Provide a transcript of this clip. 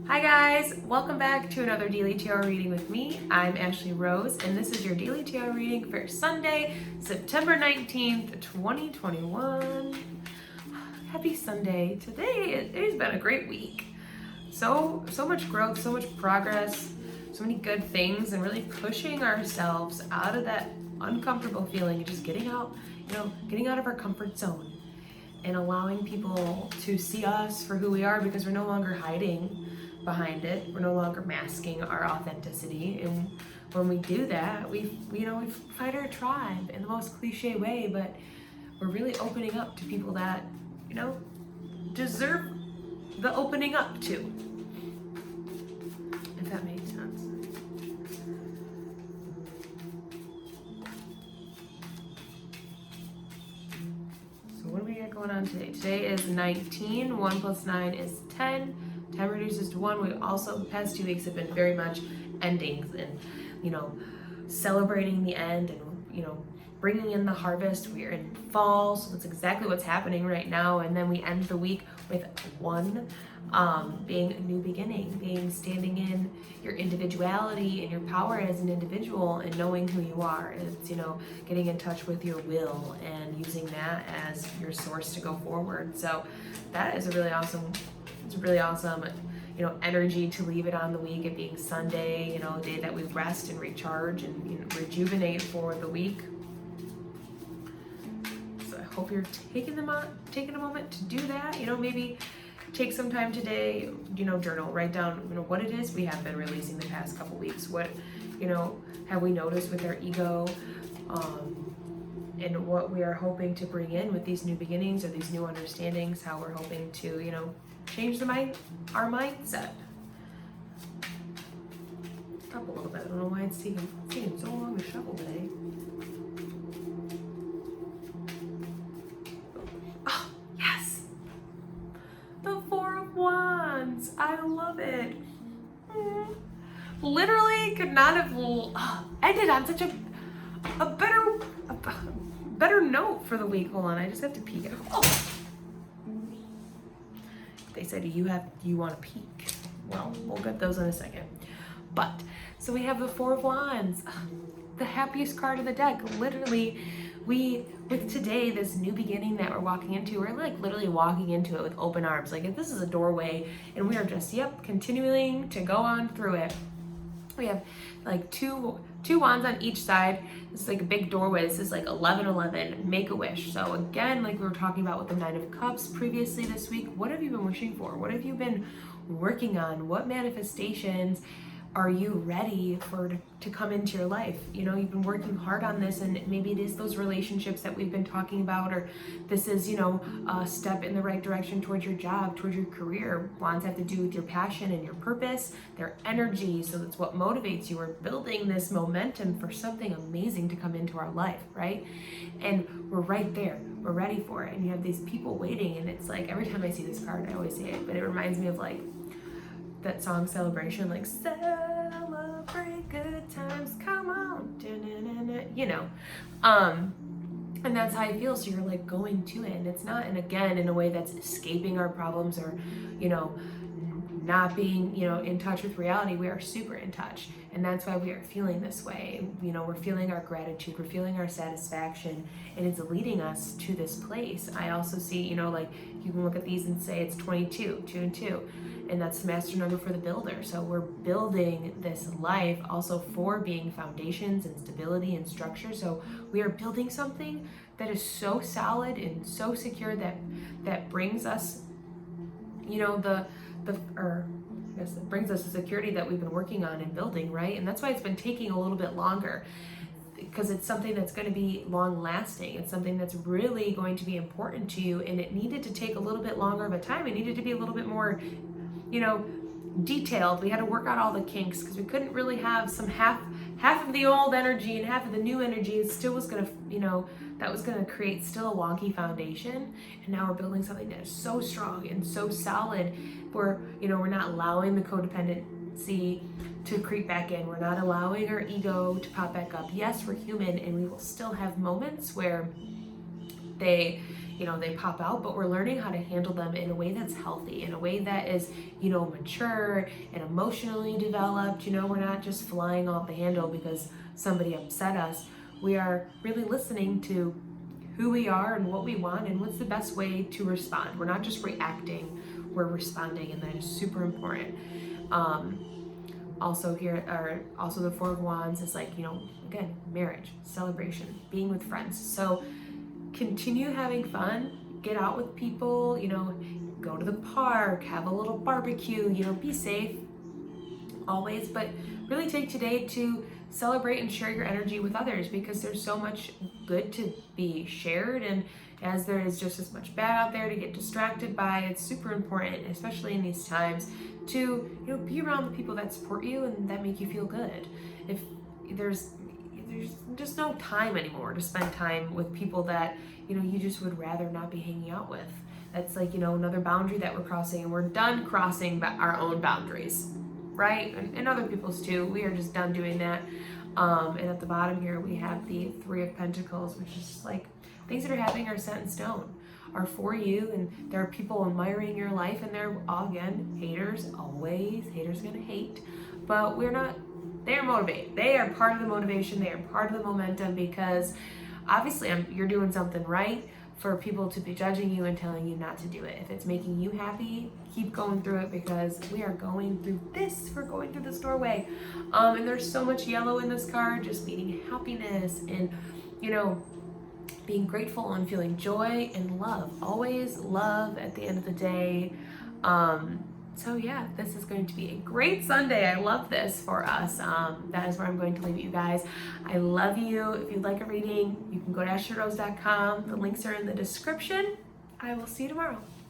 Hi guys, welcome back to another Daily Tarot reading with me. I'm Ashley Rose, and this is your Daily Tarot reading for Sunday, September 19th, 2021. Happy Sunday. Today, it has been a great week. So much growth, so much progress, so many good things, and really pushing ourselves out of that uncomfortable feeling and just getting out of our comfort zone and allowing people to see us for who we are, because we're no longer hiding behind it. We're no longer masking our authenticity. And when we do that, we find our tribe in the most cliche way, but we're really opening up to people that, deserve the opening up to, if that makes sense. So what do we got going on today? Today is 19. 1 plus 9 is 10. 10 reduces to 1. We also, the past 2 weeks have been very much endings and, celebrating the end and, bringing in the harvest. We are in fall, so that's exactly what's happening right now. And then we end the week with 1 being a new beginning, standing in your individuality and your power as an individual and knowing who you are. It's, getting in touch with your will and using that as your source to go forward. So that is a really awesome, energy to leave it on the week, it being Sunday, a day that we rest and recharge and rejuvenate for the week. So I hope you're taking a moment to do that. Maybe take some time today, journal, write down, what it is we have been releasing the past couple weeks. What, have we noticed with our ego, and what we are hoping to bring in with these new beginnings or these new understandings, how we're hoping to, change our mindset. Up a little bit. I don't know why it's taking so long to shuffle today. Oh, yes! The 4 of Wands. I love it. Literally could not have ended on such a better note for the week. Hold on, I just have to peek. Oh. They said you want to peek. Well, we'll get those in a second. But so we have the 4 of Wands, the happiest card of the deck. Literally, with today, this new beginning that we're walking into, we're like literally walking into it with open arms. Like if this is a doorway, and we are just continuing to go on through it. We have like two wands on each side. This is like a big doorway. This is like 11-11, make a wish. So again, like we were talking about with the 9 of Cups previously this week, what have you been wishing for? What have you been working on? What manifestations are you ready to come into your life? You've been working hard on this, and maybe it is those relationships that we've been talking about, or this is, a step in the right direction towards your job, towards your career. Wands have to do with your passion and your purpose, their energy. So that's what motivates you. We're building this momentum for something amazing to come into our life, right? And we're right there. We're ready for it. And you have these people waiting, and it's like every time I see this card, I always say it, but it reminds me of like that song Celebration, like celebrate good times, come on, and that's how it feels. So you're like going to it, and it's not, and again, in a way that's escaping our problems or, not being, in touch with reality. We are super in touch, and that's why we are feeling this way. We're feeling our gratitude, we're feeling our satisfaction, and it's leading us to this place. I also see, like you can look at these and say it's 22, 2 and 2. And that's the master number for the builder. So we're building this life also for being foundations and stability and structure. So we are building something that is so solid and so secure that brings us, it brings us the security that we've been working on and building, right? And that's why it's been taking a little bit longer, because it's something that's going to be long lasting. It's something that's really going to be important to you, and it needed to take a little bit longer of a time. It needed to be a little bit more detailed. We had to work out all the kinks, because we couldn't really have some half of the old energy and half of the new energy. It still was gonna, that was gonna create still a wonky foundation. And now we're building something that is so strong and so solid, where we're not allowing the codependency to creep back in. We're not allowing our ego to pop back up. Yes, we're human, and we will still have moments where they pop out, but we're learning how to handle them in a way that's healthy, in a way that is, mature and emotionally developed. We're not just flying off the handle because somebody upset us. We are really listening to who we are and what we want and what's the best way to respond. We're not just reacting, we're responding, and that is super important. Also the Four of Wands is like, again, marriage, celebration, being with friends. So continue having fun, get out with people, go to the park, have a little barbecue, be safe always, but really take today to celebrate and share your energy with others, because there's so much good to be shared, and as there is just as much bad out there to get distracted by, it's super important, especially in these times, to be around the people that support you and that make you feel good. If there's just no time anymore to spend time with people that you just would rather not be hanging out with. That's like another boundary that we're crossing, and we're done crossing our own boundaries, right? And other people's too. We are just done doing that. And at the bottom here we have the Three of Pentacles, which is just like things that are happening are set in stone, are for you, and there are people admiring your life, and they're, again, haters, always. Haters gonna hate, but we're not. They are motivated. They are part of the motivation. They are part of the momentum, because obviously you're doing something right for people to be judging you and telling you not to do it. If it's making you happy, keep going through it, because we are going through this. We're going through this doorway. And there's so much yellow in this card, just meaning happiness and, being grateful and feeling joy and love. Always love at the end of the day. So yeah, this is going to be a great Sunday. I love this for us. That is where I'm going to leave it, you guys. I love you. If you'd like a reading, you can go to AshleyRose.com. The links are in the description. I will see you tomorrow.